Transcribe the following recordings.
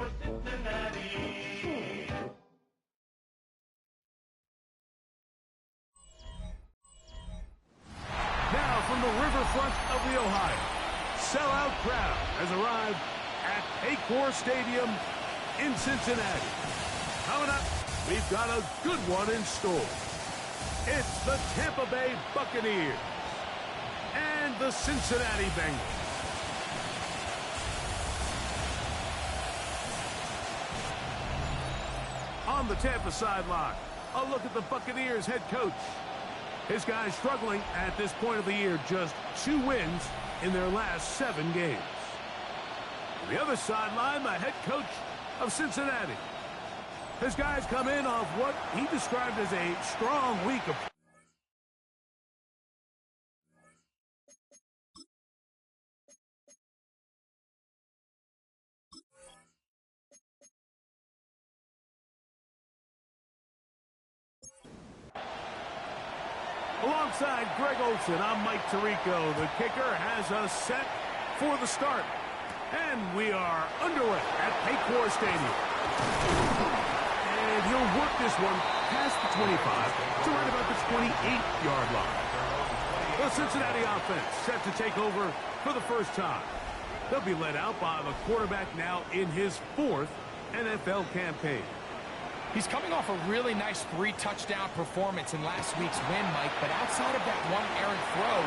Now from the riverfront of the Ohio, sellout crowd has arrived at Paycor Stadium in Cincinnati. Coming up, we've got a good one in store. It's the Tampa Bay Buccaneers and the Cincinnati Bengals. On the Tampa sideline, a look at the Buccaneers head coach. His guys struggling at this point of the year, just 2 wins in their last 7 games. On the other sideline, the head coach of Cincinnati. His guys come in off what he described as a strong week of Alongside Greg Olsen, I'm Mike Tirico. The kicker has us set for the start. And we are underway at Paycor Stadium. And he'll work this one past the 25 to right about the 28-yard line. The Cincinnati offense set to take over for the first time. They'll be led out by the quarterback now in his 4th NFL campaign. He's coming off a really nice 3-touchdown performance in last week's win, Mike, but outside of that one errant throw,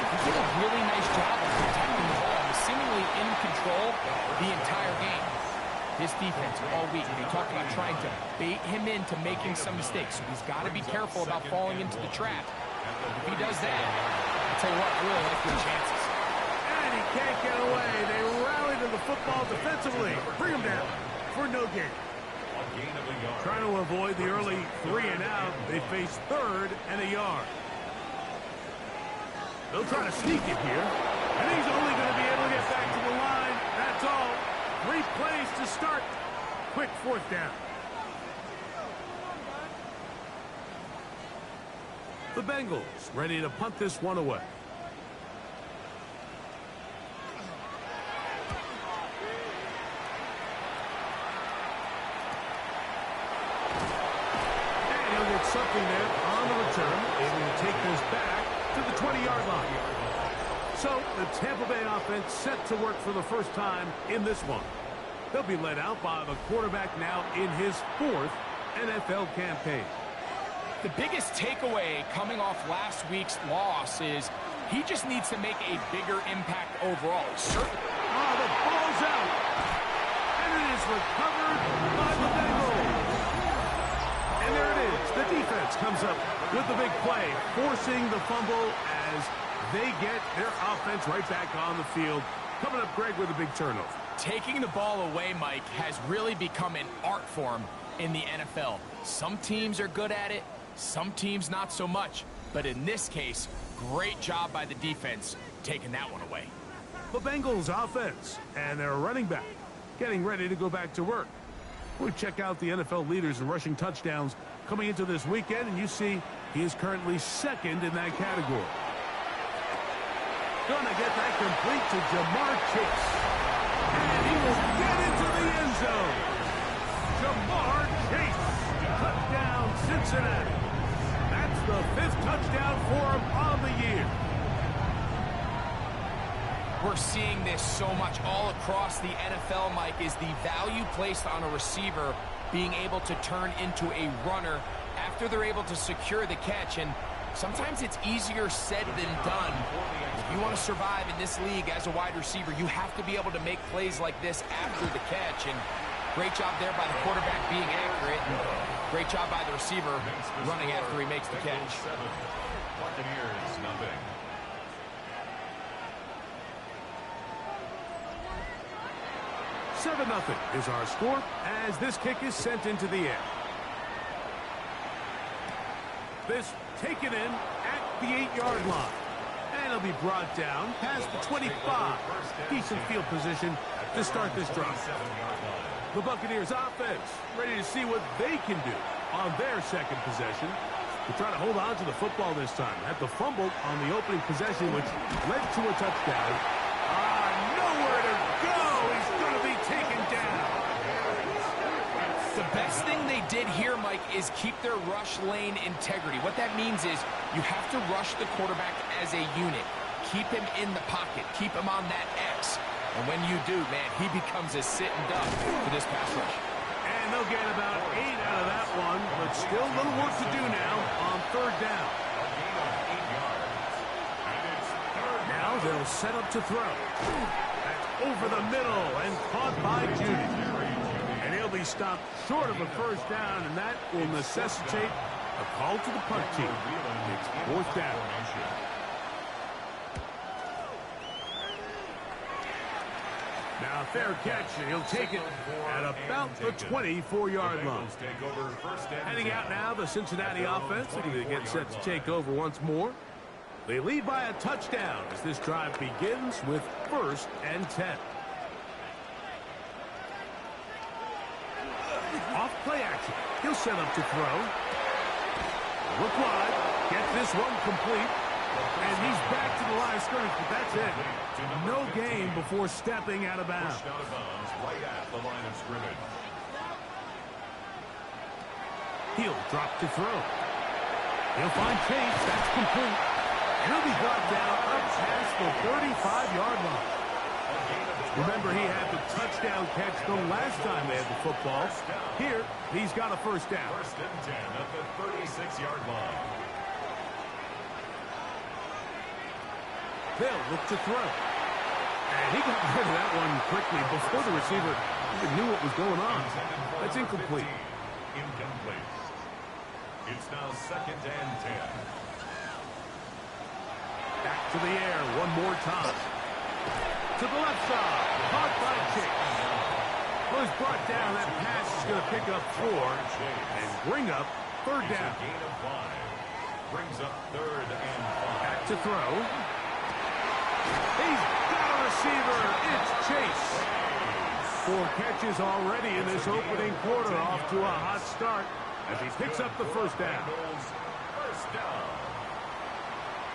he did a really nice job of protecting the ball and was seemingly in control the entire game. His defense all week, they talked about trying to bait him into making some mistakes, so he's got to be careful about falling into the trap. If he does that, I'll tell you what, I really like their chances. And he can't get away. They rally to the football defensively. Bring him down for no gain. Trying to avoid the early 3 and out, they face 3rd and a yard. They'll try to sneak it here, and he's only going to be able to get back to the line. That's all. 3 plays to start. Quick 4th down. The Bengals ready to punt this one away. Something there on the return, able to take this back to the 20-yard line. So the Tampa Bay offense set to work for the first time in this one. They'll be led out by the quarterback now in his 4th NFL campaign. The biggest takeaway coming off last week's loss is he just needs to make a bigger impact overall. Certainly. Oh, the ball's out. And it is recovered by the Bengals. And there it is. The defense comes up with the big play, forcing the fumble as they get their offense right back on the field. Coming up, Greg, with a big turnover. Taking the ball away, Mike, has really become an art form in the NFL. Some teams are good at it, some teams not so much. But in this case, great job by the defense taking that one away. The Bengals offense and their running back getting ready to go back to work. We check out the NFL leaders in rushing touchdowns coming into this weekend, and you see he is currently 2nd in that category. Gonna get that complete to Jamar Chase. And he will get into the end zone. Jamar Chase. Touchdown, Cincinnati. That's the 5th touchdown for him on the year. We're seeing this so much all across the NFL, Mike, is the value placed on a receiver being able to turn into a runner after they're able to secure the catch. And sometimes it's easier said than done. If you want to survive in this league as a wide receiver, you have to be able to make plays like this after the catch. And great job there by the quarterback being accurate. And great job by the receiver running after he makes the catch. Buccaneers, nothing. 7-0 is our score as this kick is sent into the air. This taken in at the 8-yard line. And it'll be brought down past the 25. Decent field position to start this drive. The Buccaneers offense ready to see what they can do on their 2nd possession. They're trying to hold on to the football this time. Had the fumble on the opening possession, which led to a touchdown. Nowhere to go. He's going to be taken down. here, Mike, is keep their rush lane integrity. What that means is you have to rush the quarterback as a unit. Keep him in the pocket. Keep him on that X. And when you do, man, he becomes a sitting duck for this pass rush. And they'll get about 8 out of that one, but still a little work to do now on third down. Now they'll set up to throw. That's over the middle and caught by Judy. And he'll be stopped short of a first down, and that will necessitate a call to the punt team. It's fourth down. Now, fair catch, and he'll take it at about the 24-yard line. Heading out now, the Cincinnati offense looking to get set to take over once more. They lead by a touchdown as this drive begins with 1st and 10. Off play action. He'll set up to throw. Look wide. Get this one complete. And he's back to the line of scrimmage, but that's it. No gain before stepping out of bounds. Right at the line of scrimmage. He'll drop to throw. He'll find Chase. That's complete. And he'll be brought down up past the 35-yard line. Remember, he had the touchdown catch the last time they had the football. Here, he's got a first down. 1st and 10 at the 36-yard line. They'll look to throw. And he got rid of that one quickly before the receiver even knew what was going on. That's incomplete. Incomplete. It's now 2nd and 10. Back to the air one more time. To the left side. Caught by Chase. Well, he's brought down. That pass is going to pick up 4 and bring up 3rd down. Gain of 5. Brings up 3rd and 5. Back to throw. He's got a receiver. It's Chase. 4 catches already in this opening quarter, off to a hot start as he picks up the first down. First down.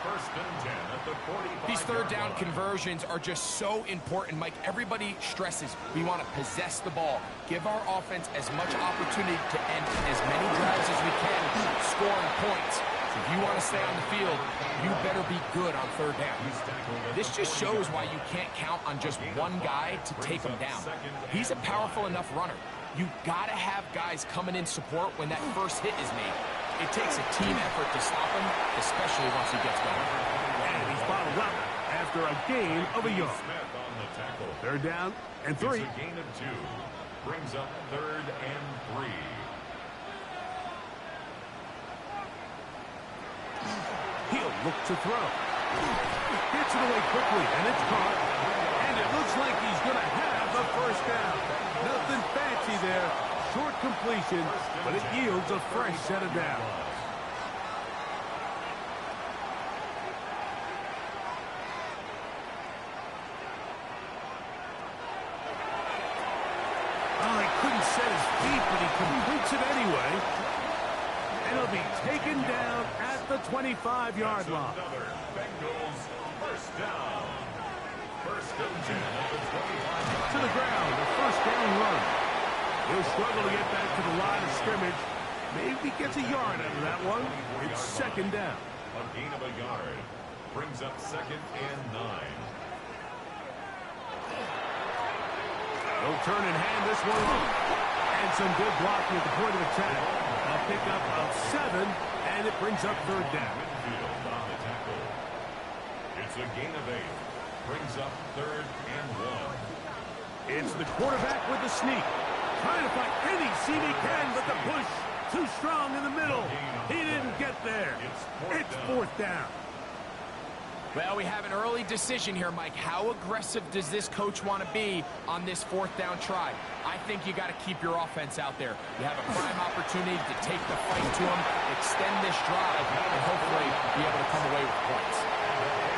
1st and 10 at the 45. These third down conversions are just so important, Mike. Everybody stresses we want to possess the ball, give our offense as much opportunity to end as many drives as we can, scoring points. So if you want to stay on the field, you better be good on third down. This just shows why you can't count on just one guy to take him down. He's a powerful enough runner. You got to have guys coming in support when that first hit is made. It takes a team effort to stop him, especially once he gets going. And he's bottled up after a gain of a yard. Smith on the tackle. 3rd down and 3. It's a gain of 2. Brings up 3rd and 3. He'll look to throw. Gets it away quickly, and it's caught. And it looks like he's going to have the first down. Nothing fancy there. Short completion, but it yields a fresh set of downs. Oh, he couldn't set his feet, but he completes it anyway. And he'll be taken down at the 25-yard line. Another Bengals first down. 1st and 10 at the 25. To the ground, a first down run. He'll struggle to get back to the line of scrimmage. Maybe gets a yard out of that one. It's 2nd down. A gain of a yard. Brings up 2nd and 9. They'll turn and hand this one off. And some good blocking at the point of attack. A pickup of 7, and it brings up 3rd down. Midfield on the tackle. It's a gain of 8. Brings up 3rd and 1. It's the quarterback with the sneak. Trying to find any seam he can, but the push too strong in the middle. He didn't get there. It's 4th down. Well, we have an early decision here, Mike. How aggressive does this coach want to be on this 4th down try? I think you got to keep your offense out there. You have a prime opportunity to take the fight to him, extend this drive, and hopefully be able to come away with points.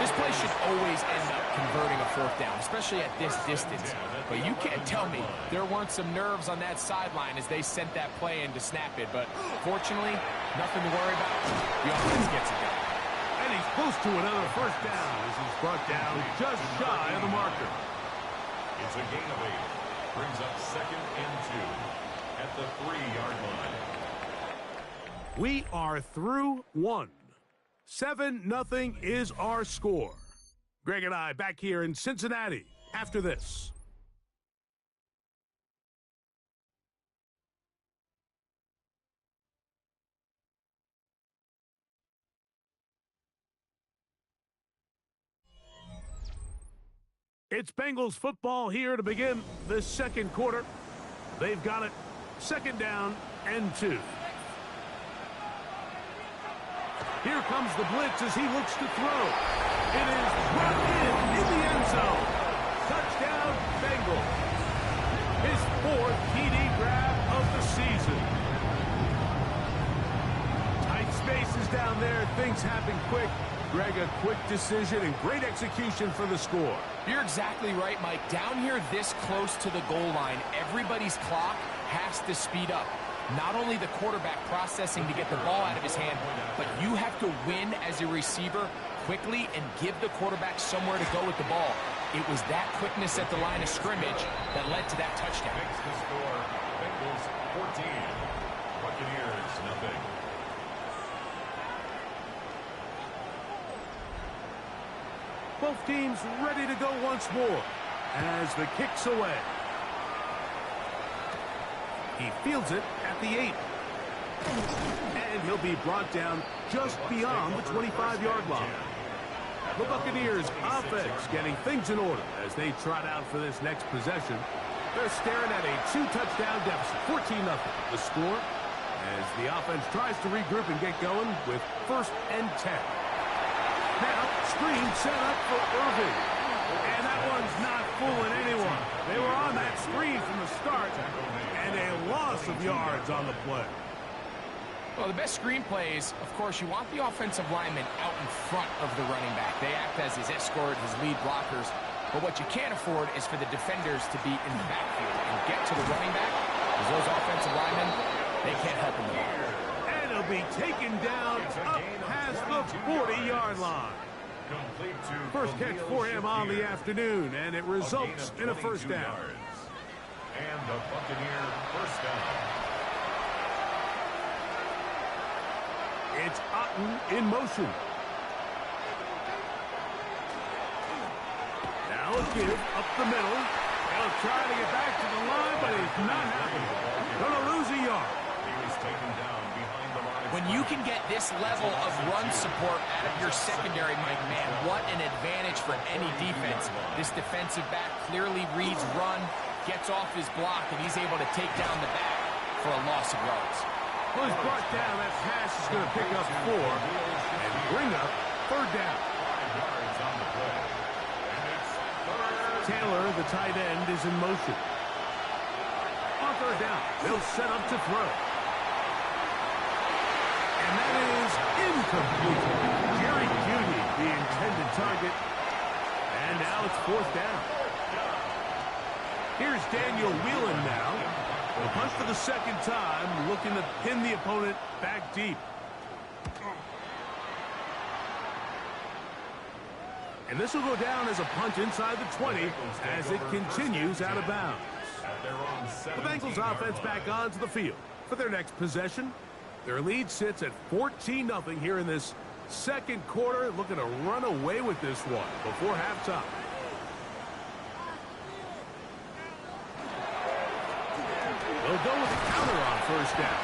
This play should always end up converting a 4th down, especially at this distance. But you can't tell me there weren't some nerves on that sideline as they sent that play in to snap it. But fortunately, nothing to worry about. The offense gets it done. And he's close to another first down as he's brought down just shy of the marker. It's a gain of 8. Brings up 2nd and 2 at the 3-yard line. We are through one. 7-0 is our score. Greg and I back here in Cincinnati after this. It's Bengals football here to begin the second quarter. They've got it. Second down and 2. Here comes the blitz as he looks to throw. It is brought in the end zone. Touchdown, Bengals. His 4th TD grab of the season. Tight spaces down there. Things happen quick. Greg, a quick decision and great execution for the score. You're exactly right, Mike. Down here this close to the goal line, everybody's clock has to speed up. Not only the quarterback processing to get the ball out of his hand, but you have to win as a receiver quickly and give the quarterback somewhere to go with the ball. It was that quickness at the line of scrimmage that led to that touchdown. Makes the score Bengals 14, Buccaneers nothing. Both teams ready to go once more as the kick's away. He fields it at the 8. And he'll be brought down just beyond the 25-yard line. The Buccaneers offense getting things in order as they trot out for this next possession. They're staring at a 2-touchdown deficit, 14-0. The score as the offense tries to regroup and get going with 1st and 10. Now, screen set up for Irving. And that one's not fooling anyone. They were on that screen from the start, and a loss of yards on the play. Well, the best screen plays, of course, you want the offensive lineman out in front of the running back. They act as his escort, his lead blockers. But what you can't afford is for the defenders to be in the backfield and get to the running back, because those offensive linemen, they can't help him at all. And he'll be taken down up past the 40-yard line. First catch for him on the afternoon, and it results in a first down. And the Buccaneer first down. It's Otten in motion. Now a give up the middle. He'll try to get back to the line, but it's not happening. Gonna lose a yard. He was taken down behind the line. When you can get this level of run support out of your secondary, Mike, man, what an advantage for any defense. This defensive back clearly reads run, gets off his block, and he's able to take down the back for a loss of yards. Well, he's brought down. That pass is going to pick up 4 and bring up 3rd down. 5 yards on the play. And it's 3rd. Taylor, the tight end, is in motion. On 3rd down, they'll set up to throw. And that is incomplete. Jerry Jeudy, the intended target. And now it's 4th down. Here's Daniel Whelan now. A punt for the second time, looking to pin the opponent back deep. And this will go down as a punt inside the 20 as it continues out of bounds. The Bengals offense back onto the field for their next possession. Their lead sits at 14-0 here in this second quarter, looking to run away with this one before halftime. They'll go with the counter on first down.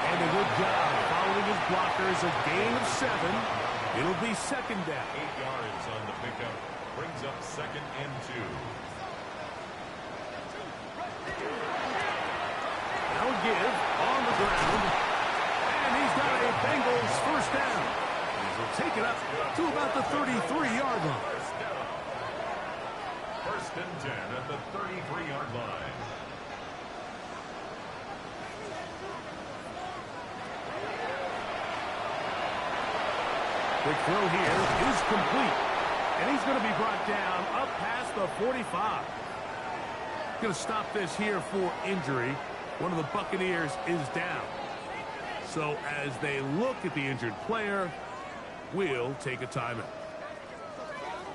And a good job following his blockers, a gain of 7. It'll be second down. 8 yards on the pickup. Brings up 2nd and 2. Now a give on the ground. And he's got a Bengals first down. He'll take it up to about the 33-yard line. First and 10 at the 33-yard line. Quick throw here is complete. And he's going to be brought down up past the 45. Going to stop this here for injury. One of the Buccaneers is down. So as they look at the injured player, we'll take a timeout.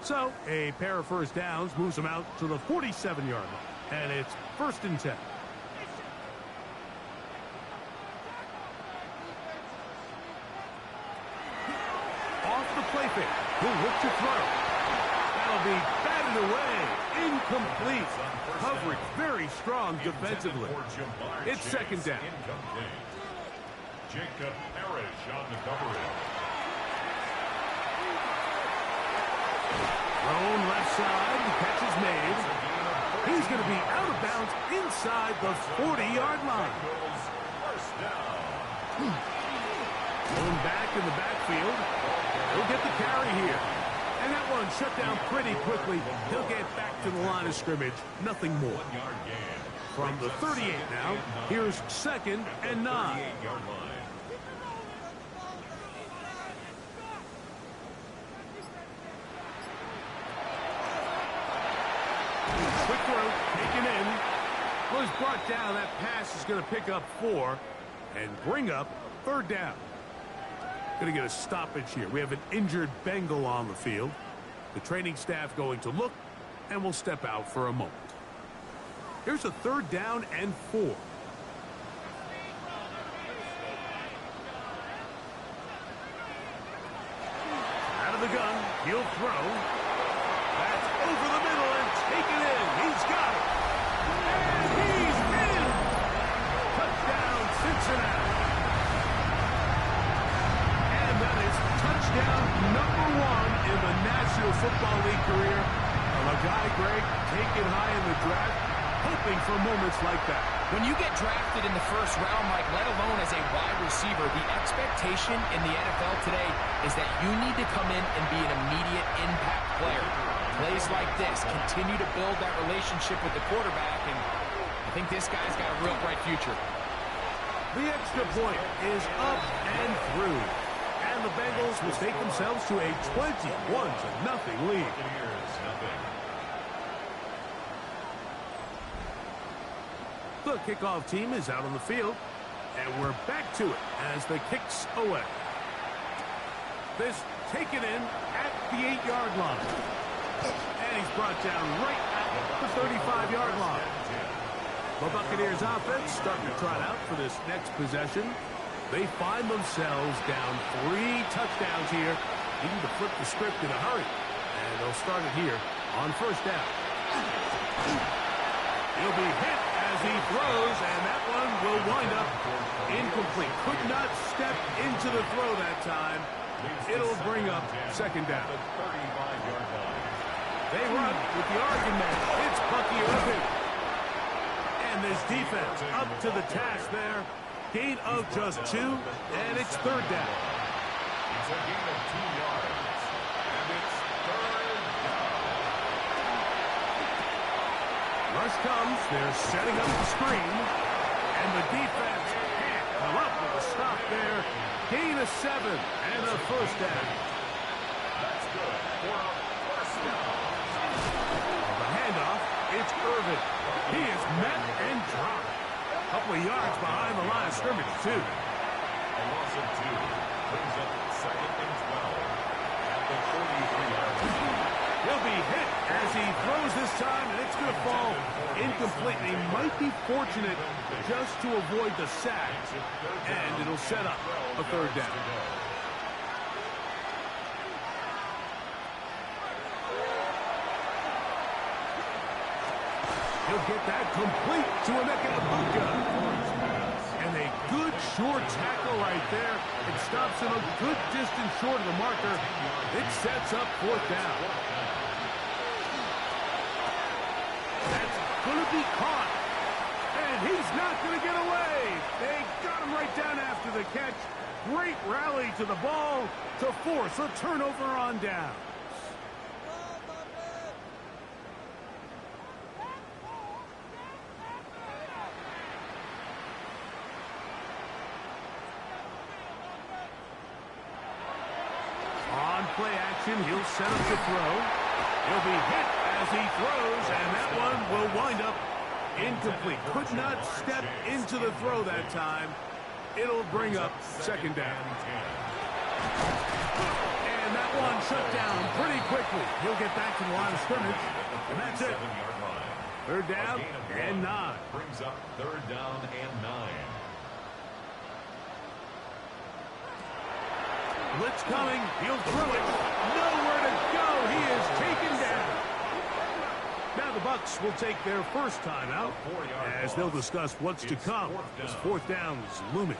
So a pair of first downs moves them out to the 47-yard line. And it's 1st and 10. the play fake. He'll look to throw. That'll be batted away. Incomplete. Coverage very strong defensively. It's second down. Jacob Parrish on the coverage. Thrown left side. The catch is made. He's going to be out of bounds inside the 40-yard line. First down. Going back in the backfield. He'll get the carry here. And that one shut down pretty quickly. He'll get back to the line of scrimmage. Nothing more. 1 yard gain. From the 38 now, here's second and 9. 38-yard line. Quick throw, taken in. Was brought down. That pass is going to pick up 4 and bring up third down. Going to get a stoppage here. We have an injured Bengal on the field. The training staff going to look, and we'll step out for a moment. Here's a third down and 4. Out of the gun, he'll throw. That's over the middle and taken in. He's got it. And he's in. Touchdown, Cincinnati. And that is touchdown number 1 in the National Football League career of a guy, Greg, taken high in the draft, hoping for moments like that. When you get drafted in the first round, Mike, let alone as a wide receiver, the expectation in the NFL today is that you need to come in and be an immediate impact player. Plays like this continue to build that relationship with the quarterback, and I think this guy's got a real bright future. The extra point is up and through. And the Bengals will take themselves to a 21-0 lead. Buccaneers, nothing. The kickoff team is out on the field, and we're back to it as the kicks away. This taken in at the 8-yard line. And he's brought down right at the 35-yard line. The Buccaneers offense starting to trot out for this next possession. They find themselves down 3 touchdowns here, needing to flip the script in a hurry. And they'll start it here on first down. He'll be hit as he throws, and that one will wind up incomplete. Could not step into the throw that time. It'll bring up second down. They run with the argument. It's Bucky Irving. And this defense up to the task there. Gain of just 2, and it's third down. It's a gain of 2 yards, and it's third down. Rush comes. They're setting up the screen, and the defense can't come up with a stop there. Gain of 7, and a first down. That's good for a first down. The handoff, it's Irvin. He is met and dropped. Couple of yards behind the line of scrimmage, too. A loss of 2 brings up second and 12 at the 43-yard line. He'll be hit as he throws this time, and it's going to fall incomplete. He might be fortunate just to avoid the sack, and it'll set up a third down. He'll get that complete to Emeka Egbuka. And a good short tackle right there. It stops him a good distance short of the marker. It sets up fourth down. That's going to be caught. And he's not going to get away. They got him right down after the catch. Great rally to the ball to force a turnover on down. Play action, he'll set up to throw. He'll be hit as he throws, and that one will wind up incomplete. Could not step into the throw that time. It'll bring up second down. And that one shut down pretty quickly. He'll get back to the line of scrimmage, and that's it. Third down and 9. Brings up third down and 9. Blitz coming. He'll throw it. Nowhere to go. He is taken down. Now the Bucs will take their first timeout as they'll discuss what's to come as fourth down is looming.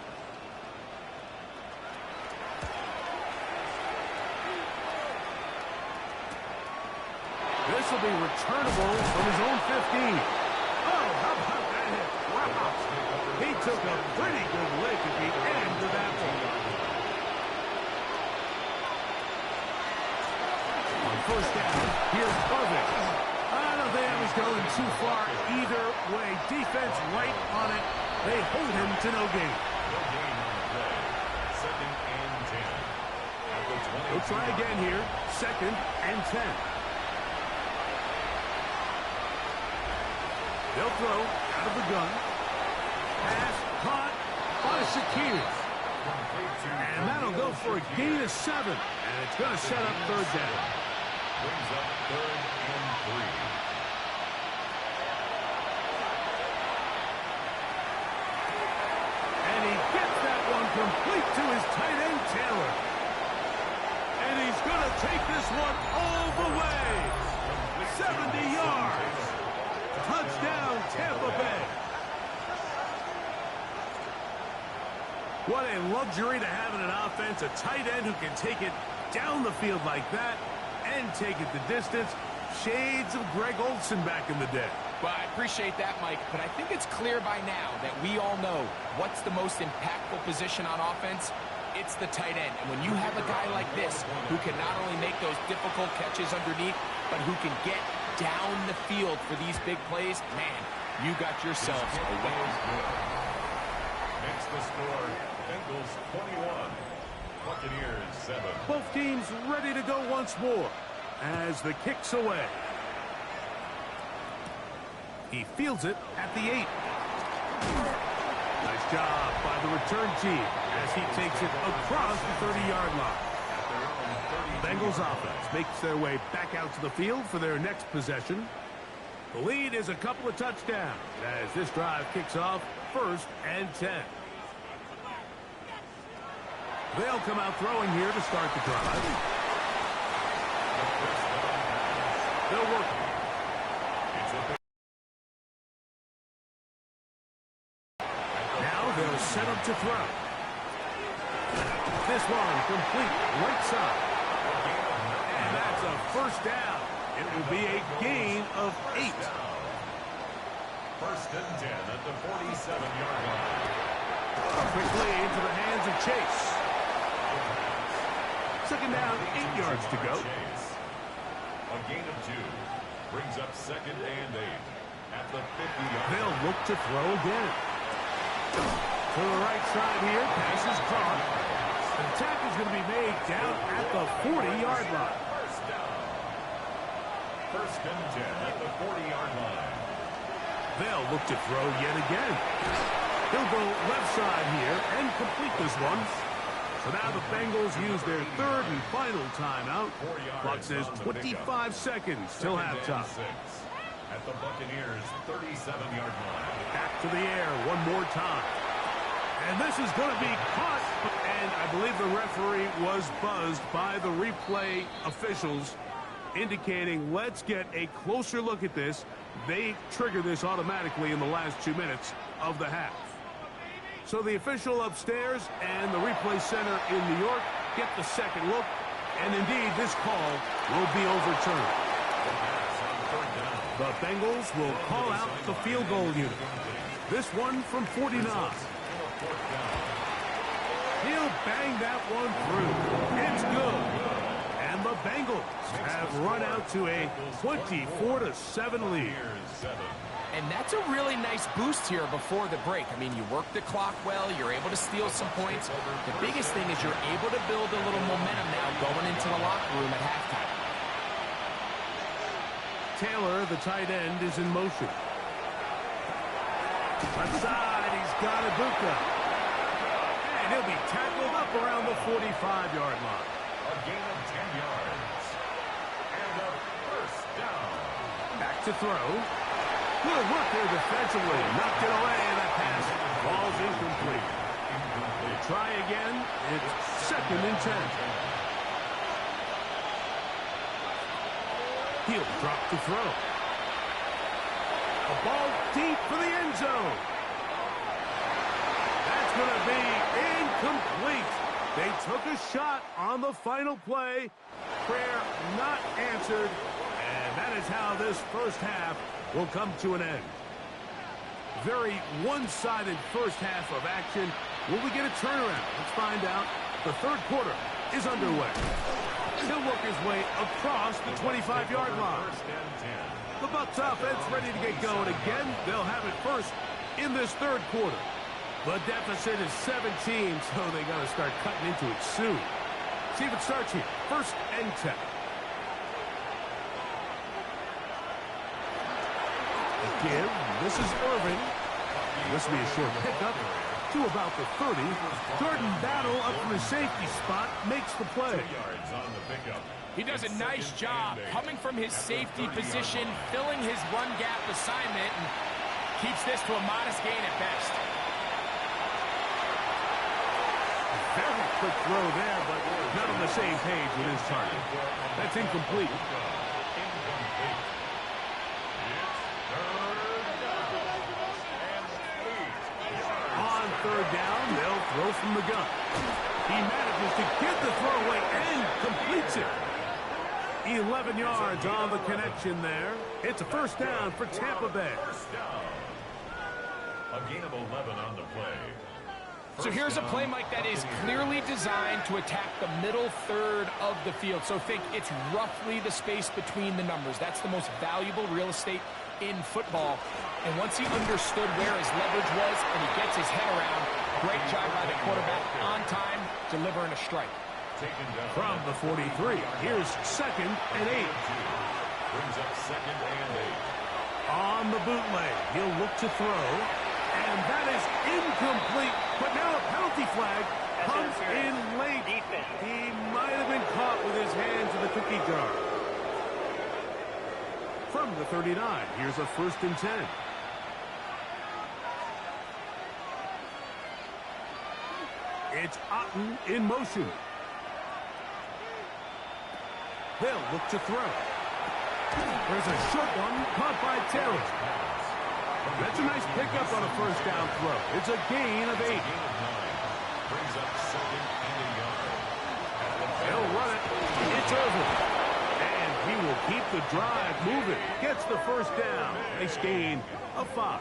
This will be returnable from his own 15. Oh, how about that hit? Wow. He took a pretty good lick at the end of that one. On first down, here's Harvick. I don't think that was going too far either way. Defense right on it. They hold him to no gain. No gain on the play. Second and 10. At the 22. We'll try again here. Second and 10. They'll throw out of the gun. Pass caught by Shakir. And that'll go for a gain of 7. And it's going to set up third down. Brings up third and 3. And he gets that one complete to his tight end, Taylor. And he's going to take this one all the way. 70 yards. Touchdown, Tampa Bay. What a luxury to have in an offense, a tight end who can take it down the field like that and take it the distance. Shades of Greg Olsen back in the day. Well, I appreciate that, Mike, but I think it's clear by now that we all know what's the most impactful position on offense. It's the tight end. And when you have a guy like this who can not only make those difficult catches underneath, but who can get down the field for these big plays, man, you got yourselves a weapon. Makes the score Bengals 21, Buccaneers 7. Both teams ready to go once more as the kick's away. He fields it at the 8. Nice job by the return team as he takes it across the 30-yard line. Bengals offense makes their way back out to the field for their next possession. The lead is a couple of touchdowns as this drive kicks off first and 10. They'll come out throwing here to start the drive. They'll work. Now they'll set up to throw. This one complete right side. And that's a first down. It will be a gain of 8. First and 10 at the 47-yard line. Quickly into the hands of Chase. Second down, 8 yards to go. A gain of 2. Brings up second and 8 at the 50-yard line. They'll look to throw again. To the right side here, pass is caught. The tackle is going to be made down at the 40-yard line. First down. First and 10 at the 40-yard line. They'll look to throw yet again. He'll go left side here and complete this one. So now the Bengals use their third and final timeout. Clock says 25 seconds till halftime. At the Buccaneers' 37-yard line. Back to the air one more time. And this is going to be caught. And I believe the referee was buzzed by the replay officials, indicating let's get a closer look at this. They trigger this automatically in the last 2 minutes of the half. So the official upstairs and the replay center in New York get the second look. And indeed, this call will be overturned. The Bengals will call out the field goal unit. This one from 49. He'll bang that one through. It's good. And the Bengals have run out to a 24-7 lead. And that's a really nice boost here before the break. I mean, you work the clock well. You're able to steal some points. The biggest thing is you're able to build a little momentum now going into the locker room at halftime. Taylor, the tight end, is in motion. Left side, he's got Ibuka. And he'll be tackled up around the 45-yard line. A gain of 10 yards. And a first down. Back to throw. Good work there defensively. Knocked it away, and that pass falls incomplete. They try again. It's 2nd and 10. He'll drop to throw. A ball deep for the end zone. That's going to be incomplete. They took a shot on the final play. Prayer not answered. And that is how this first half will come to an end. Very one-sided first half of action. Will we get a turnaround? Let's find out. The third quarter is underway. He'll work his way across the 25-yard line. The Bucs offense ready to get going again. They'll have it first in this third quarter. The deficit is 17, so they got to start cutting into it soon. See if it starts here. 1st and 10. The give. This is Irvin. This will be a short pickup to about the 30. Jordan Battle up from the safety spot makes the play. He does a nice job coming from his safety position, filling his run gap assignment, and keeps this to a modest gain at best. Very quick throw there, but not on the same page with his target. That's incomplete. On 3rd down, they'll throw from the gun. He manages to get the throw away and completes it. 11 yards on the connection there. It's a 1st down for Tampa Bay. A gain of 11 on the play. So here's a play, Mike, that is clearly designed to attack the middle third of the field. So think it's roughly the space between the numbers. That's the most valuable real estate in football. And once he understood where his leverage was and he gets his head around, great job by the quarterback on time, delivering a strike. From the 43, here's 2nd and 8. Brings up 2nd and 8. On the bootleg, he'll look to throw. And that is incomplete. But now a penalty flag comes in late. He might have been caught with his hands in the cookie jar. From the 39, here's a 1st and 10. It's Otten in motion. They'll look to throw. There's a short one caught by Taylor. That's a nice pickup on a 1st down throw. It's a gain of 8. Brings up 2nd and a yard. He'll run it. It's over. And he will keep the drive moving. Gets the 1st down. Nice gain of 5.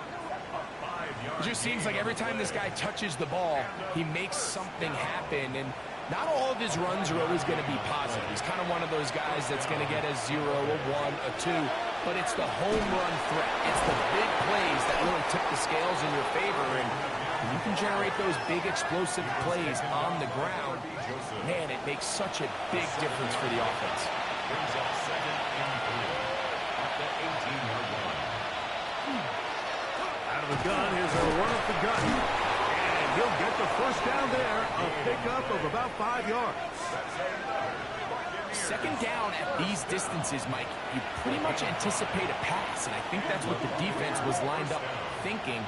It just seems like every time this guy touches the ball, he makes something happen. And not all of his runs are always going to be positive. He's kind of one of those guys that's going to get a 0, a 1, a 2. But it's the home run threat. It's the big plays that really tip the scales in your favor. And when you can generate those big explosive plays on the ground, man, it makes such a big difference for the offense. Brings up 2nd and 3. At the 18-yard line. Out of the gun, here's a run up the gut. And he'll get the 1st down there. A pickup of about 5 yards. 2nd down at these distances, Mike, you pretty much anticipate a pass, and I think that's what the defense was lined up thinking.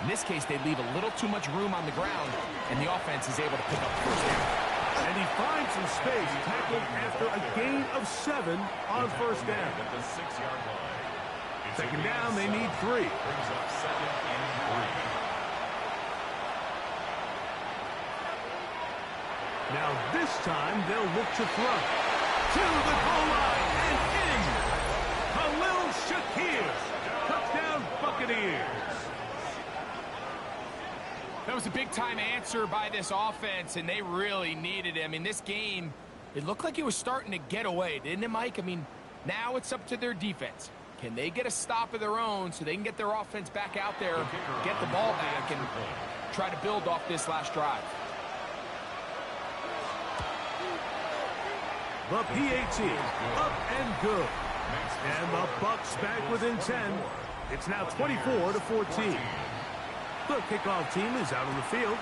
In this case, they leave a little too much room on the ground, and the offense is able to pick up the 1st down. And he finds some space, tackled after a gain of 7 on 1st down. At the 6-yard line. 2nd down, they need 3. Brings up 2nd and 3. Now this time, they'll look to throw. To the goal line and in. Khalil Shakir. Touchdown Buccaneers. That was a big-time answer by this offense, and they really needed him. In this game, it looked like it was starting to get away, didn't it, Mike? I mean, now it's up to their defense. Can they get a stop of their own so they can get their offense back out there, get the ball back, and try to build off this last drive? The PAT up and good. And the Bucs back within 10. It's now 24-14. The kickoff team is out on the field.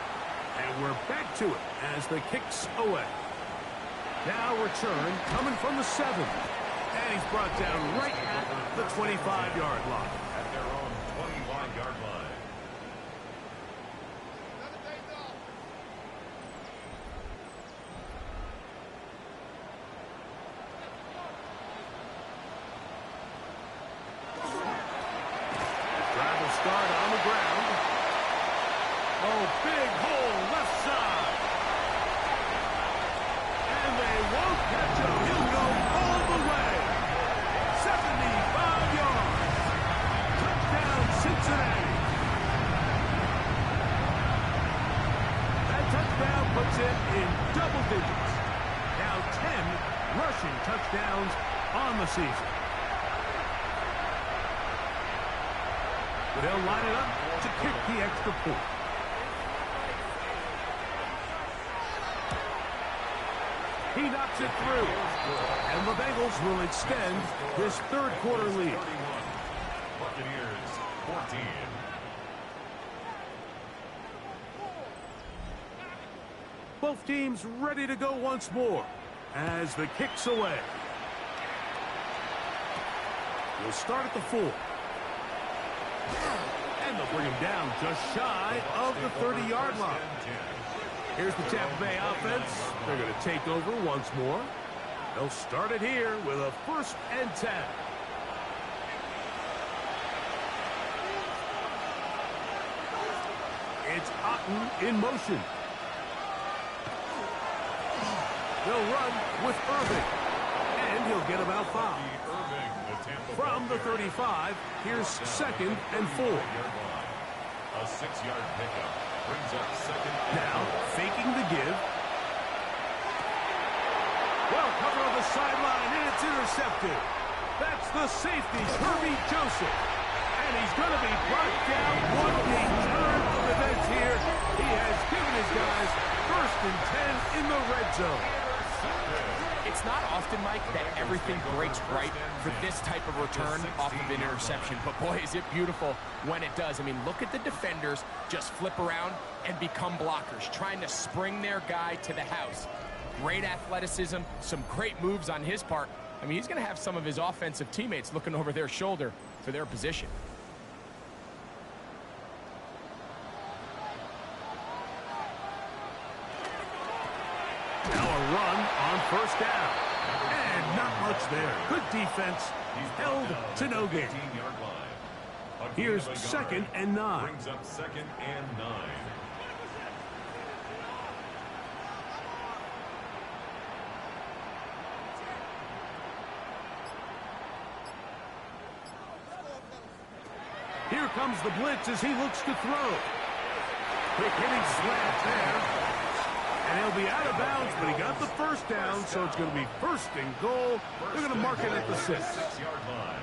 And we're back to it as the kick's away. Now return coming from the 7. And he's brought down right at the 25-yard line. At their own 25-yard line. on the season. But they'll line it up to kick the extra point. He knocks it through. And the Bengals will extend this third quarter lead. Buccaneers 14. Both teams ready to go once more as the kick's away. We'll start at the 4. And they'll bring him down just shy of the 30-yard line. Here's the Tampa Bay offense. They're going to take over once more. They'll start it here with a 1st and 10. It's Otten in motion. They'll run with Irving. And he'll get about 5. From the 35, here's 2nd and 4. A 6-yard pickup brings up 2nd and 4. Now, faking the give. Well, cover on the sideline, and it's intercepted. That's the safety, Kirby Joseph. And he's going to be brought down. What a turn of events here. He has given his guys 1st and 10 in the red zone. It's not often, Mike, that everything breaks right for this type of return off of an interception. But, boy, is it beautiful when it does. I mean, look at the defenders just flip around and become blockers, trying to spring their guy to the house. Great athleticism, some great moves on his part. I mean, he's going to have some of his offensive teammates looking over their shoulder for their position. Now a run on 1st down. And not much there. Good defense. Held to no gain. Here's 2nd and 9. Brings up 2nd and 9. Here comes the blitz as he looks to throw. Quick hitting slant there. And he'll be out of bounds, but he got the 1st down, so it's going to be 1st and goal. They're going to mark it at the 6. 6-yard line.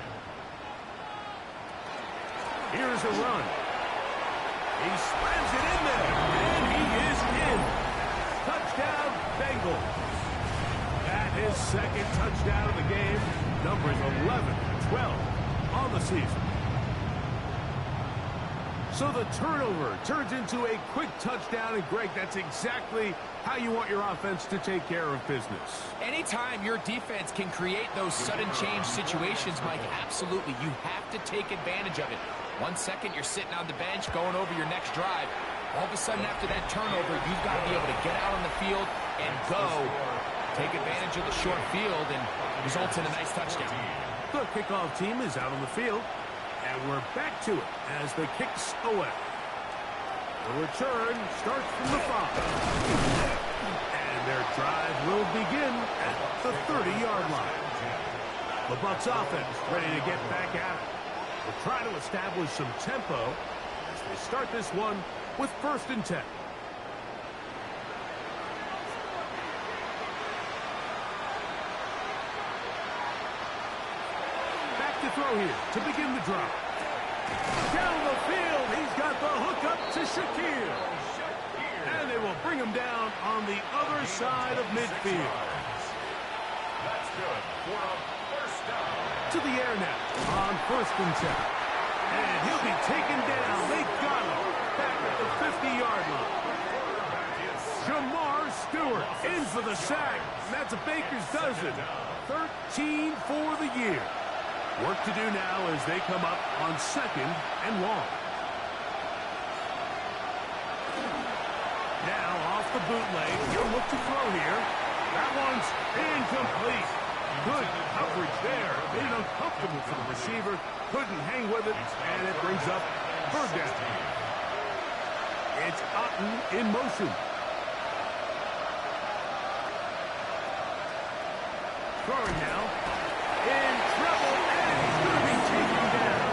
Here's a run. He slams it in there, and he is in. Touchdown, Bengals. That is 2nd touchdown of the game. Numbers 11-12 on the season. So the turnover turns into a quick touchdown, and Greg, that's exactly how you want your offense to take care of business. Anytime your defense can create those sudden change situations, Mike, absolutely, you have to take advantage of it. 1 second, you're sitting on the bench going over your next drive. All of a sudden, after that turnover, you've got to be able to get out on the field and go. Take advantage of the short field, and results in a nice touchdown. The kickoff team is out on the field. And we're back to it as the kick's away. The return starts from the 5. And their drive will begin at the 30-yard line. The Bucs offense ready to get back at it. They'll try to establish some tempo as they start this one with 1st and 10. To throw here to begin the drive. Down the field, he's got the hook up to Shakir. And they will bring him down on the other side of midfield. That's good for a 1st down. To the air now on 1st and 10. And he'll be taken down. They got him back at the 50-yard line. Jamar Stewart in for the sack. And that's a baker's dozen. 13 for the year. Work to do now as they come up on 2nd and long. Now off the bootleg. He'll look to throw here. That one's incomplete. Good coverage there. Made it uncomfortable for the receiver. Couldn't hang with it, and it brings up 3rd down. It's Otten in motion. Throwing now. In trouble, and he's going to be taken down.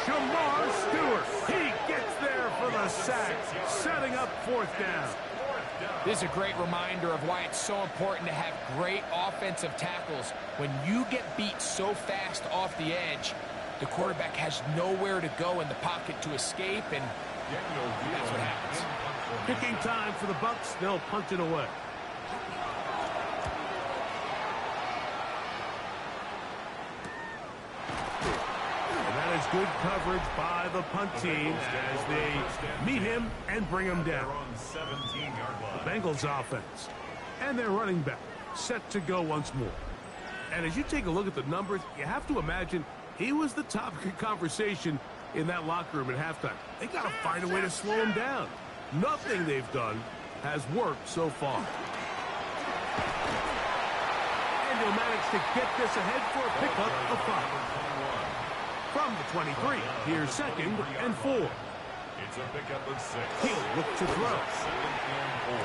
Jamar Stewart. He gets there for the sack, setting up 4th down. This is a great reminder of why it's so important to have great offensive tackles. When you get beat so fast off the edge, the quarterback has nowhere to go in the pocket to escape, and that's what happens. Kicking time for the Bucs. They'll punt it away. And that is good coverage by the punt team as they meet him and bring him down. The Bengals offense and their running back set to go once more. And as you take a look at the numbers, you have to imagine he was the topic of conversation in that locker room at halftime. They got to find a way to slow him down. Nothing they've done has worked so far. And he'll manage to get this ahead for a pickup of 5. From the 23, here's 2nd and 4. It's a pickup of 6. He'll look to throw. 2nd and 4.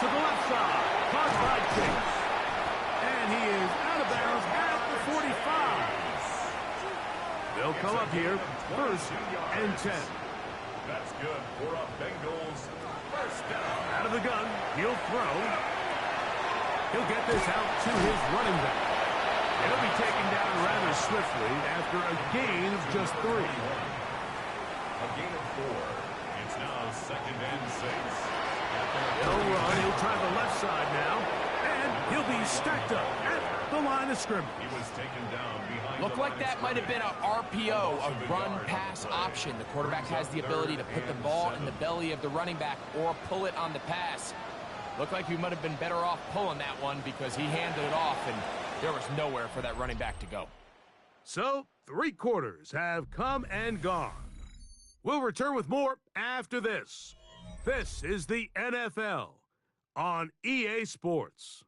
To the left side, caught by Chase. And he is out of bounds at the 45. They'll come up here, 1st and 10. That's good for a Bengals 1st down. Out of the gun, he'll throw. He'll get this out to his running back. He'll be taken down rather swiftly after a gain of just 3. A gain of 4. It's now 2nd and 6. He'll run. He'll try the left side now. And he'll be stacked up at the line of scrimmage. He was taken down behind. Looked like that might have been an RPO, a run-pass option. The quarterback has the ability to put the ball in the belly of the running back or pull it on the pass. Looked like he might have been better off pulling that one because he handed it off, and there was nowhere for that running back to go. So, 3 quarters have come and gone. We'll return with more after this. This is the NFL on EA Sports.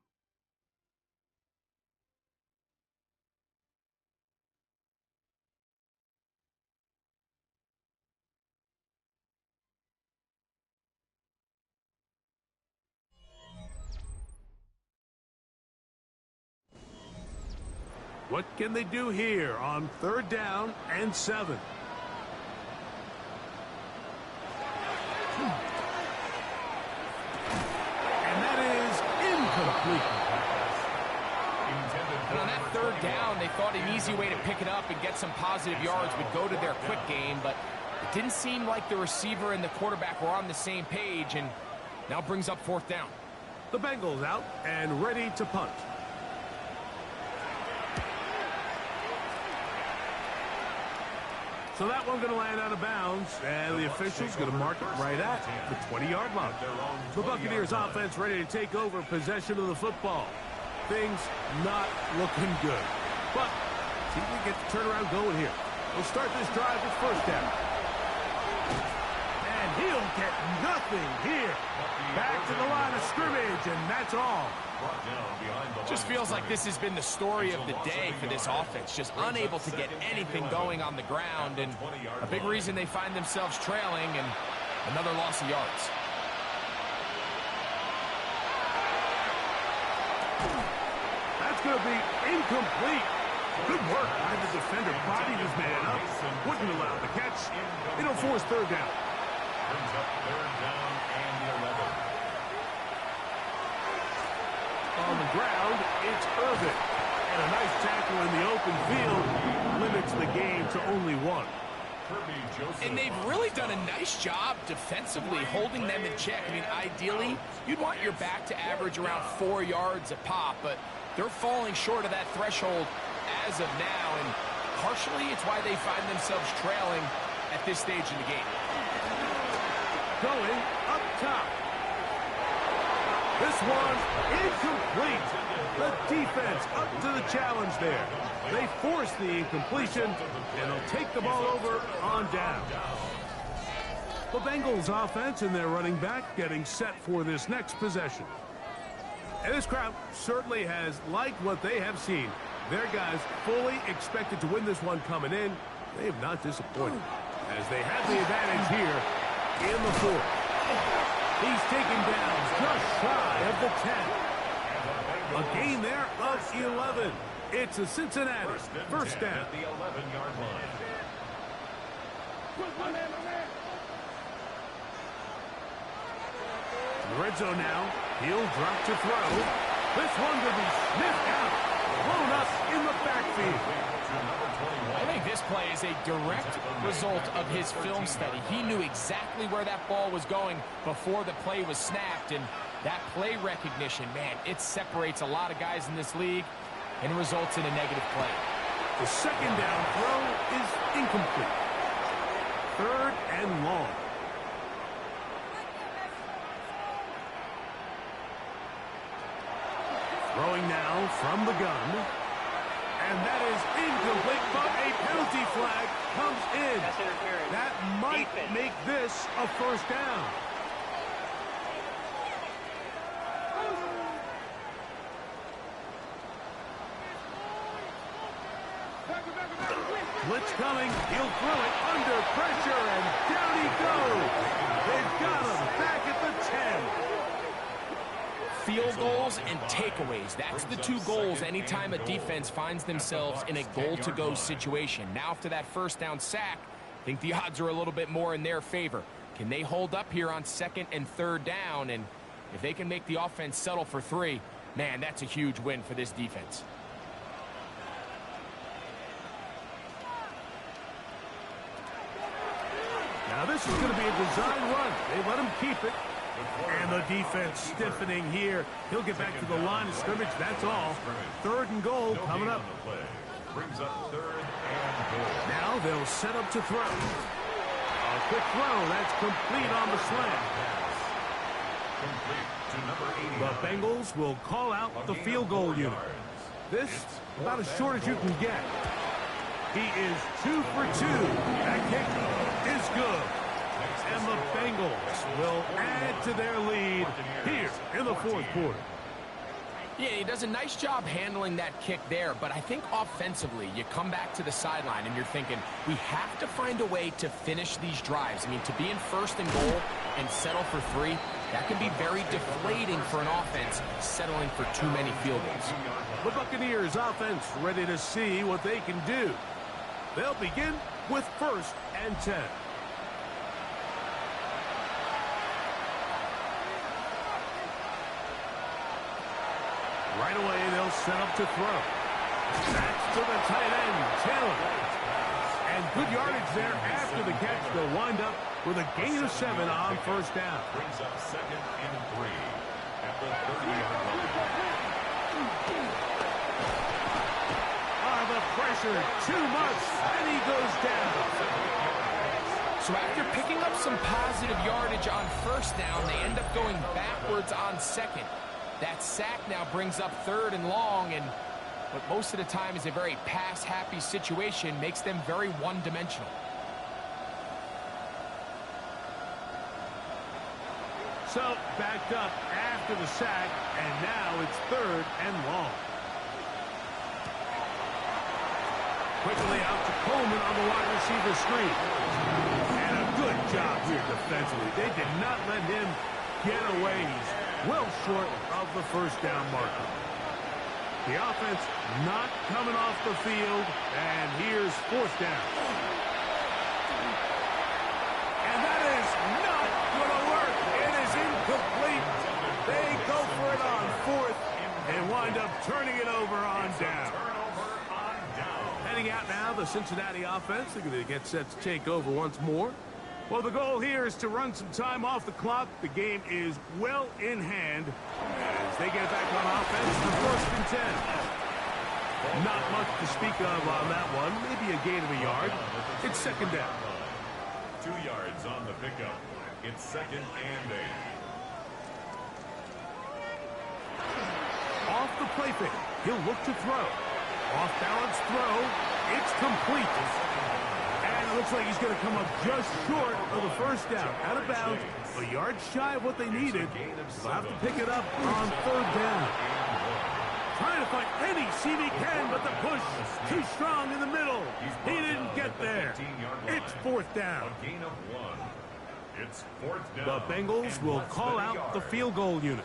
What can they do here on 3rd down and 7? And that is incomplete. And on that 3rd down, they thought an easy way to pick it up and get some positive yards would go to their quick game, but it didn't seem like the receiver and the quarterback were on the same page, and now brings up 4th down. The Bengals out and ready to punt. So that one's going to land out of bounds, and the official's going to mark it right at the 20-yard line. The Buccaneers offense ready to take over possession of the football. Things not looking good. But see if we get the turnaround going here. We'll start this drive with 1st down. And he'll get nothing here. Back to the line of scrimmage, and that's all. Just feels like this has been the story of the day for this offense. Just unable to get anything going on the ground, and a big reason they find themselves trailing, and another loss of yards. That's going to be incomplete. Good work by the defender. Bodied his man up. Wouldn't allow the catch. It'll force 3rd down. Brings up 3rd down and 11. On the ground, it's Irvin. And a nice tackle in the open field limits the game to only 1. And they've really done a nice job defensively holding them in check. I mean, ideally, you'd want your back to average around 4 yards a pop, but they're falling short of that threshold as of now, and partially it's why they find themselves trailing at this stage in the game. Going up top. This one incomplete. The defense up to the challenge there. They force the incompletion, and they'll take the ball over on down. The Bengals offense and their running back getting set for this next possession. And this crowd certainly has liked what they have seen. Their guys fully expected to win this one coming in. They have not disappointed as they have the advantage here in the 4th. He's taken down just shy of the 10. A gain there of 11. It's a Cincinnati 1st down. At the 11-yard line. The red zone now. He'll drop to throw. This one will be sniffed out. Blown up in the backfield. I think this play is a direct result of his film study. He knew exactly where that ball was going before the play was snapped, and that play recognition, man, it separates a lot of guys in this league and results in a negative play. The second down throw is incomplete. Third and long. Throwing now from the gun. And that is incomplete, but a penalty flag comes in. That might make this a first down. Blitz coming. He'll throw it under pressure, and down he goes. They've got him back at the 10. Field goals and takeaways. That's the two goals anytime a defense finds themselves in a goal-to-go situation. Now after that first down sack, I think the odds are a little bit more in their favor. Can they hold up here on second and third down? And if they can make the offense settle for 3, man, that's a huge win for this defense. Now this is going to be a design run. They let him keep it. And the defense stiffening here. He'll get back to the line of scrimmage. That's all. Third and goal coming up. Brings up third and goal. Now they'll set up to throw. A quick throw. That's complete on the slant. Complete to number 80. The Bengals will call out the field goal unit. This about as short as you can get. He is 2 for 2. That kick is good. And the Bengals will add to their lead here in the fourth quarter. Yeah, he does a nice job handling that kick there, but I think offensively, you come back to the sideline and you're thinking, we have to find a way to finish these drives. I mean, to be in first and goal and settle for 3, that can be very deflating for an offense settling for too many field goals. The Buccaneers offense ready to see what they can do. They'll begin with first and 10. Right away, they'll set up to throw. That's to the tight end, Taylor. And good yardage there after the catch. They'll wind up with a gain of 7 on first down. Brings up second and 3 at the 30-yard line. The pressure, too much, and he goes down. So after picking up some positive yardage on first down, they end up going backwards on second. That sack now brings up third and long, and what most of the time is a very pass-happy situation makes them very one-dimensional. So backed up after the sack, and now it's third and long. Quickly out to Coleman on the wide receiver screen. And a good job here defensively. They did not let him get away. He's well short of the first down marker. The offense not coming off the field. And here's fourth down. And that is not going to work. It is incomplete. They go for it on fourth and wind up turning it over on down. Heading out now, the Cincinnati offense. They're going to get set to take over once more. Well, the goal here is to run some time off the clock. The game is well in hand as they get back on offense for first and 10. Not much to speak of on that one. Maybe a gain of a yard. It's second down. 2 yards on the pickup. It's second and 8. Off the play fake. He'll look to throw. Off-balance throw. It's complete. And it looks like he's going to come up just short of the first down. Out of bounds. A yard shy of what they needed. They'll have to pick it up on third down. Trying to find any seam he can, but the push too strong in the middle. He didn't get there. It's fourth down. A gain of 1. It's fourth down. The Bengals will call out the field goal unit.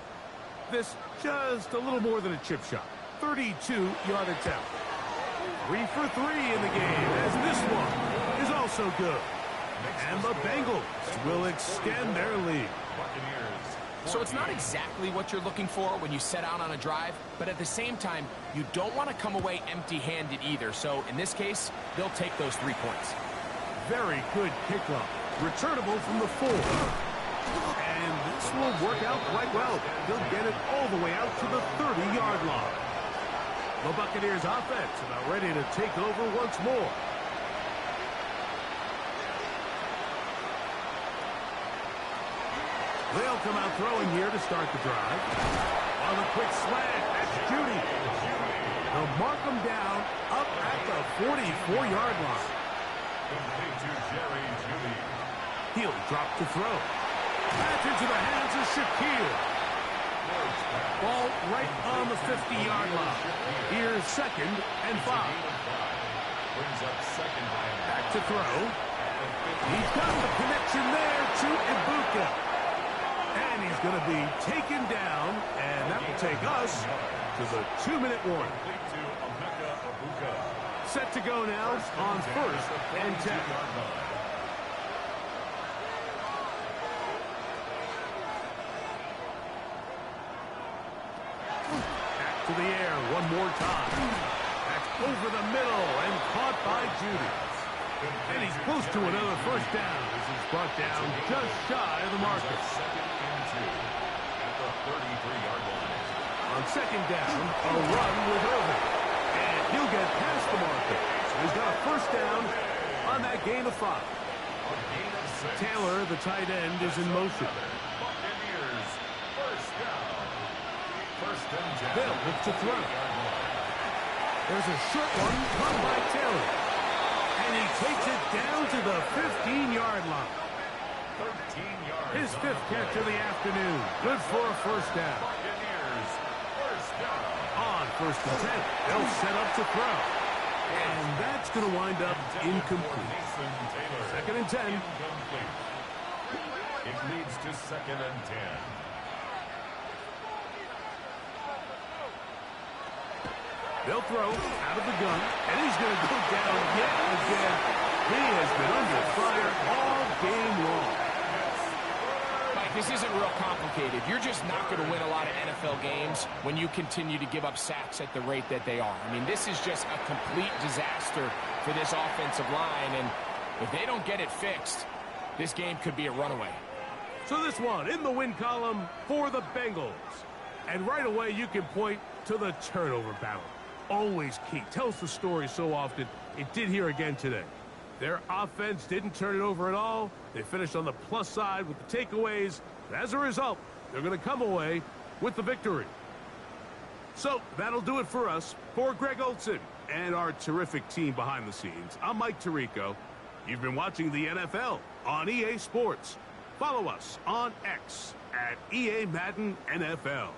This just a little more than a chip shot. 32-yard attempt. 3 for 3 in the game, as this one is also good. And the Bengals will extend their lead. Buccaneers So it's not exactly what you're looking for when you set out on a drive, but at the same time, you don't want to come away empty-handed either. So in this case, they'll take those 3 points. Very good kickoff. Returnable from the 4. And this will work out quite well. They'll get it all the way out to the 30-yard line. The Buccaneers offense about ready to take over once more. They'll come out throwing here to start the drive. On the quick slant, that's Judy. They'll mark him down up at the 44-yard line. He'll drop to throw. Back into the hands of Shaquille. Ball right on the 50-yard line. Here's 2nd and 5. Back to throw. He's got the connection there to Ibuka. And he's going to be taken down, and that will take us to the 2-minute warning. Set to go now on 1st and 10. Back to the air one more time. That's over the middle and caught by Judy. And he's close to another first down as he's brought down just shy of the marker. At the 33-yard line. On 2nd down, a run with Irvin. And he'll get past the marker. So he's got a first down on that gain of 5. Taylor, the tight end, is in motion. Buccaneers, first down. First and 10. They'll look to throw. There's a short one caught by Taylor. And he takes it down to the 15-yard line. 13 yards. His 5th catch of the afternoon. Good for a first down. Buccaneers, first down. On 1st and 10, they'll set up to throw. And that's going to wind up incomplete. 2nd and 10. Incomplete. It leads to 2nd and 10. They'll throw out of the gun, and he's going to go down yet again. He has been under fire all game long. Mike, this isn't real complicated. You're just not going to win a lot of NFL games when you continue to give up sacks at the rate that they are. I mean, this is just a complete disaster for this offensive line, and if they don't get it fixed, this game could be a runaway. So this one in the win column for the Bengals. And right away, you can point to the turnover battle. Always key. Tells the story so often. It did here again today. Their offense didn't turn it over at all. They finished on the plus side with the takeaways. As a result, they're going to come away with the victory. So that'll do it for us. For Greg Olsen and our terrific team behind the scenes, I'm Mike Tirico. You've been watching the NFL on EA Sports. Follow us on X at EA Madden NFL.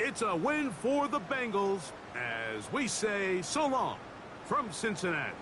It's a win for the Bengals as we say so long from Cincinnati.